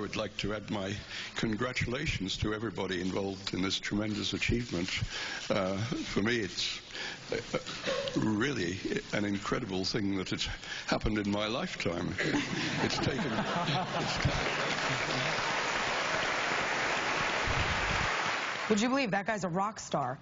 would like to add my congratulations to everybody involved in this tremendous achievement. For me, it's really an incredible thing that it's happened in my lifetime. It's taken... Would you believe that guy's a rock star?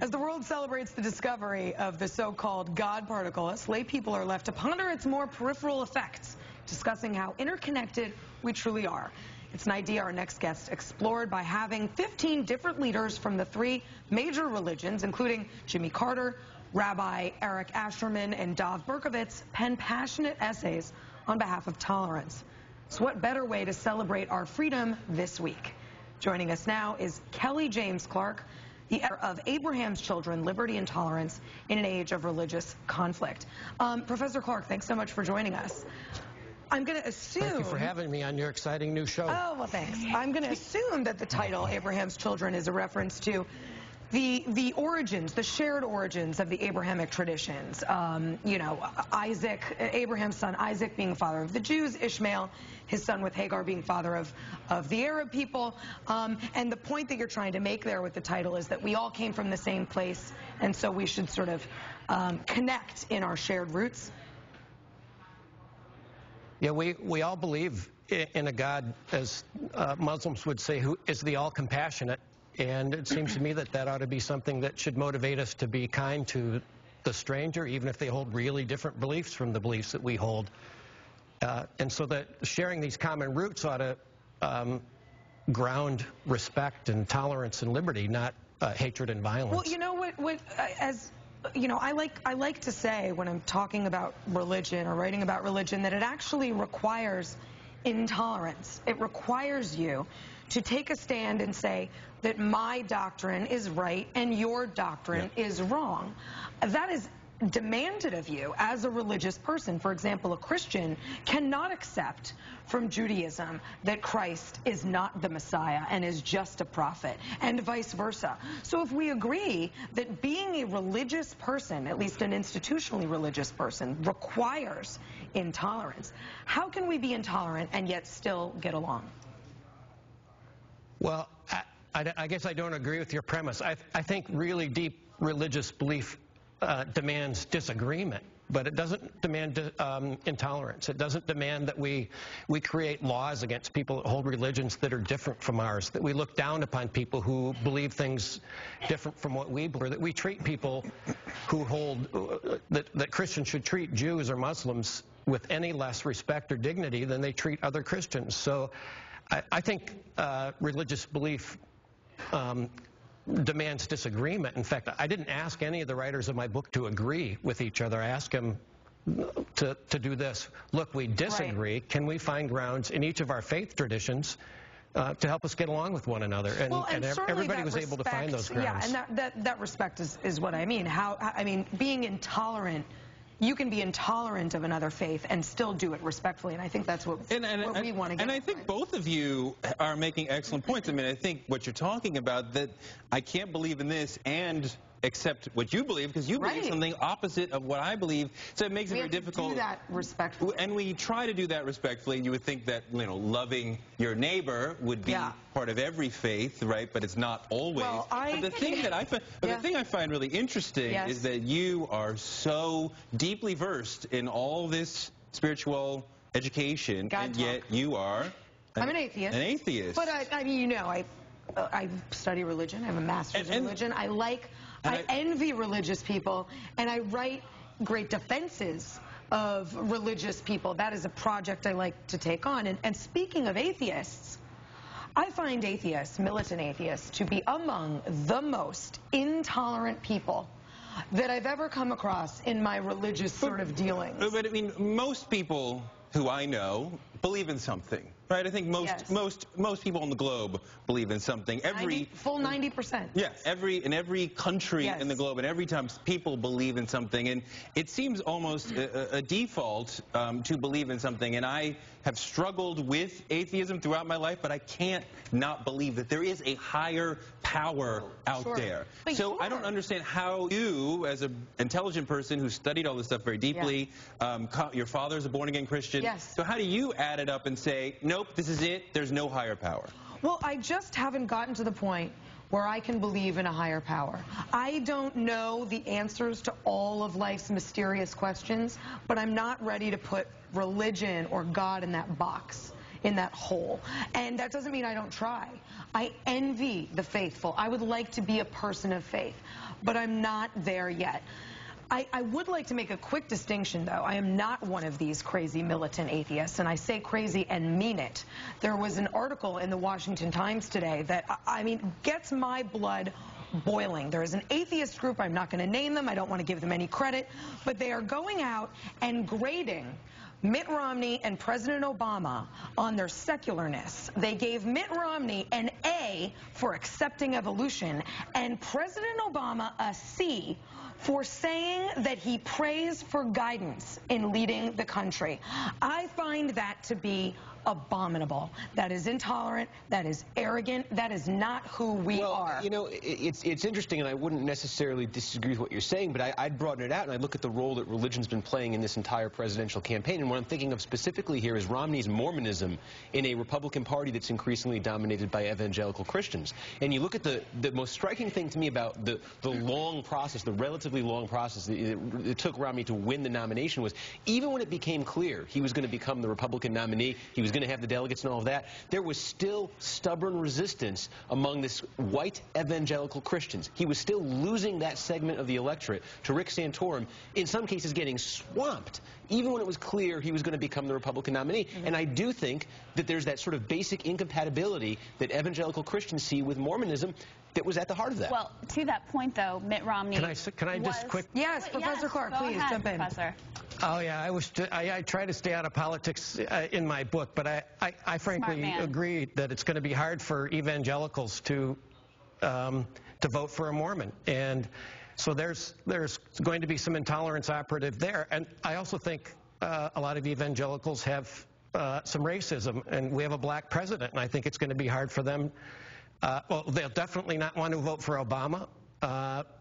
As the world celebrates the discovery of the so-called God particle, us lay people are left to ponder its more peripheral effects, discussing how interconnected we truly are. It's an idea our next guest explored by having 15 different leaders from the 3 major religions, including Jimmy Carter, Rabbi Eric Asherman, and Dov Berkovitz, pen passionate essays on behalf of tolerance. So what better way to celebrate our freedom this week? Joining us now is Kelly James Clark, the editor of Abraham's Children, Liberty and Tolerance in an Age of Religious Conflict. Professor Clark, thanks so much for joining us. I'm going to assume... Thank you for having me on your exciting new show. Oh, well, thanks. I'm going to assume that the title, Abraham's Children, is a reference to the origins, the shared origins of the Abrahamic traditions. You know, Isaac, Abraham's son Isaac being the father of the Jews, Ishmael, his son with Hagar being father of the Arab people. And the point that you're trying to make there with the title is that we all came from the same place, and so we should sort of connect in our shared roots. Yeah, we all believe in a God, as Muslims would say, who is the all-compassionate. And it seems to me that that ought to be something that should motivate us to be kind to the stranger, even if they hold really different beliefs from the beliefs that we hold. And so that sharing these common roots ought to ground respect and tolerance and liberty, not hatred and violence. Well, you know what as you know, I like to say when I'm talking about religion or writing about religion that it actually requires intolerance. It requires you to take a stand and say that my doctrine is right and your doctrine is wrong. That is demanded of you as a religious person. For example, a Christian cannot accept from Judaism that Christ is not the Messiah and is just a prophet, and vice versa. So if we agree that being a religious person, at least an institutionally religious person, requires intolerance, how can we be intolerant and yet still get along? Well, I guess I don't agree with your premise. I think really deep religious belief demands disagreement, but it doesn't demand intolerance. It doesn't demand that we create laws against people that hold religions that are different from ours, that we look down upon people who believe things different from what we believe, or that we treat people who hold that Christians should treat Jews or Muslims with any less respect or dignity than they treat other Christians. So I think religious belief demands disagreement. In fact, I didn't ask any of the writers of my book to agree with each other. I asked them to do this. Look, we disagree. Right. Can we find grounds in each of our faith traditions to help us get along with one another? And everybody was able to find those grounds. Yeah, and that respect is what I mean. I mean, being intolerant, you can be intolerant of another faith and still do it respectfully, and I think that's what we want to get. And I think both of you are making excellent points. I mean, I think what you're talking about, that I can't believe in this and accept what you believe, because you believe something opposite of what I believe, so it makes it very difficult. We have to do that respectfully. And we try to do that respectfully, and you would think that, you know, loving your neighbor would be part of every faith, right? But it's not always. Well, but the thing that the thing I find really interesting is that you are so deeply versed in all this spiritual education, and yet you are I'm an atheist. An atheist. But I mean, you know, I study religion. I have a master's in religion. I envy religious people, and I write great defenses of religious people. That is a project I like to take on. And speaking of atheists, I find atheists, militant atheists, to be among the most intolerant people that I've ever come across in my religious sort of dealings. But I mean, most people who I know believe in something, right? I think most people on the globe believe in something. Full 90%. Yeah, in every country in the globe, and every time people believe in something, and it seems almost a default to believe in something. And I have struggled with atheism throughout my life, but I can't not believe that there is a higher power out there. So I don't understand how you, as an intelligent person who studied all this stuff very deeply, your father's a born-again Christian. So how do you add it up and say, no, nope, this is it, there's no higher power? Well, I just haven't gotten to the point where I can believe in a higher power. I don't know the answers to all of life's mysterious questions, but I'm not ready to put religion or God in that box, in that hole. And that doesn't mean I don't try. I envy the faithful. I would like to be a person of faith, but I'm not there yet. I would like to make a quick distinction, though. I am not one of these crazy militant atheists, and I say crazy and mean it. There was an article in the Washington Times today that, I mean, gets my blood boiling. There is an atheist group. I'm not going to name them. I don't want to give them any credit, but they are going out and grading Mitt Romney and President Obama on their secularness. They gave Mitt Romney an A for accepting evolution and President Obama a C for saying that he prays for guidance in leading the country. I find that to be abominable. That is intolerant. That is arrogant. That is not who we are. You know, it's interesting, and I wouldn't necessarily disagree with what you're saying, but I'd broaden it out, and I look at the role that religion's been playing in this entire presidential campaign. And what I'm thinking of specifically here is Romney's Mormonism in a Republican Party that's increasingly dominated by evangelical Christians. And you look at the most striking thing to me about the long process, the relatively long process that it took Romney to win the nomination was, even when it became clear he was going to become the Republican nominee, he was going to have the delegates and all of that, there was still stubborn resistance among this white evangelical Christians. He was still losing that segment of the electorate to Rick Santorum, in some cases getting swamped, even when it was clear he was going to become the Republican nominee. And I do think that there's that sort of basic incompatibility that evangelical Christians see with Mormonism that was at the heart of that. Well, to that point, though, Mitt Romney Can I just quick? Yes, Professor Clark, please jump in. Professor. Oh, yeah, I try to stay out of politics in my book, but I frankly agree that it's going to be hard for evangelicals to vote for a Mormon. And so there's going to be some intolerance operative there. And I also think a lot of evangelicals have some racism, and we have a black president, and I think it's going to be hard for them. Well, they'll definitely not want to vote for Obama.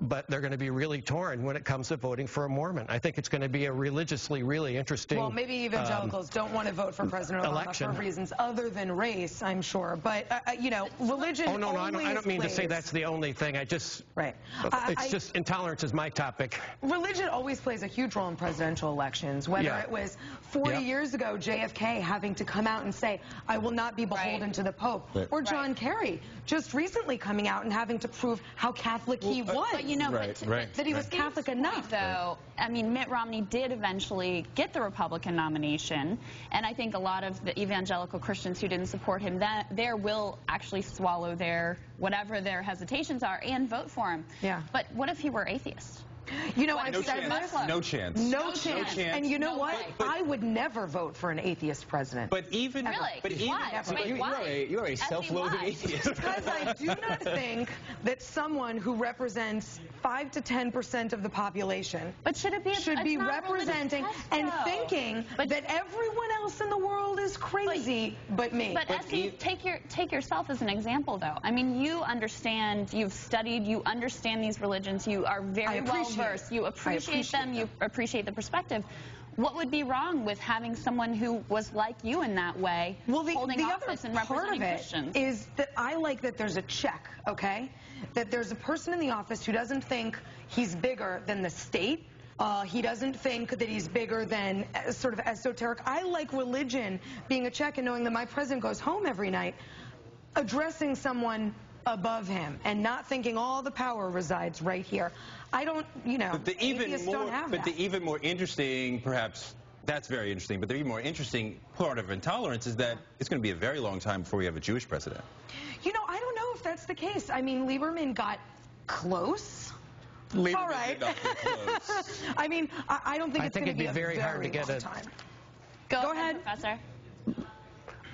But they're going to be really torn when it comes to voting for a Mormon. I think it's going to be a religiously really interesting Well, maybe evangelicals don't want to vote for President Obama election. for reasons other than race, I'm sure. But, you know, religion Oh, no, I don't mean to say that's the only thing. I just... Right. It's just intolerance is my topic. Religion always plays a huge role in presidential elections, whether it was 40 years ago, JFK having to come out and say, I will not be beholden to the Pope, or John Kerry just recently coming out and having to prove how Catholic he was. But you know, that he was Catholic enough. Though, I mean, Mitt Romney did eventually get the Republican nomination, and I think a lot of the evangelical Christians who didn't support him there will actually swallow whatever their hesitations are and vote for him. Yeah. But what if he were atheist? You know, I've said this. No chance. No chance. And you know what? I would never vote for an atheist president. But even... Really? But even, Why? You are a self-loathing atheist. Because I do not think that someone who represents 5 to 10% of the population should be representing and thinking that everyone else in the world is crazy but me. But Essie, take yourself as an example, though. I mean, you understand, you've studied, you understand these religions, you are very well versed, you appreciate them, you appreciate the perspective. What would be wrong with having someone who was like you in that way, holding office and representing Christians? The other part of it is that I like that there's a check, okay? That there's a person in the office who doesn't think he's bigger than the state. He doesn't think that he's bigger than sort of esoteric. I like religion being a check and knowing that my president goes home every night addressing someone above him and not thinking all the power resides right here. I don't, you know, atheists don't have that. But the even more interesting, perhaps, that's very interesting, but the even more interesting part of intolerance is that it's going to be a very long time before we have a Jewish president. You know, I don't know if that's the case. I mean, Lieberman got close. Lieberman all right. did not get close. I mean, I don't think it's going to be very hard to get a time. Go ahead, Professor.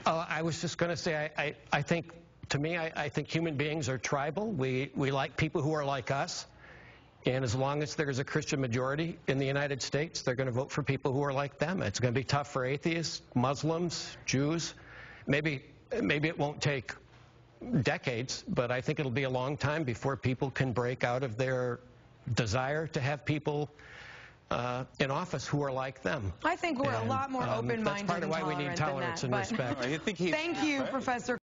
I was just going to say, I think, to me, I think human beings are tribal. We like people who are like us. And as long as there's a Christian majority in the United States, they're going to vote for people who are like them. It's going to be tough for atheists, Muslims, Jews. Maybe it won't take decades, but I think it'll be a long time before people can break out of their desire to have people in office who are like them. I think we're a lot more open-minded That's part of and why we need tolerant tolerance than and that, respect. I think thank you, Professor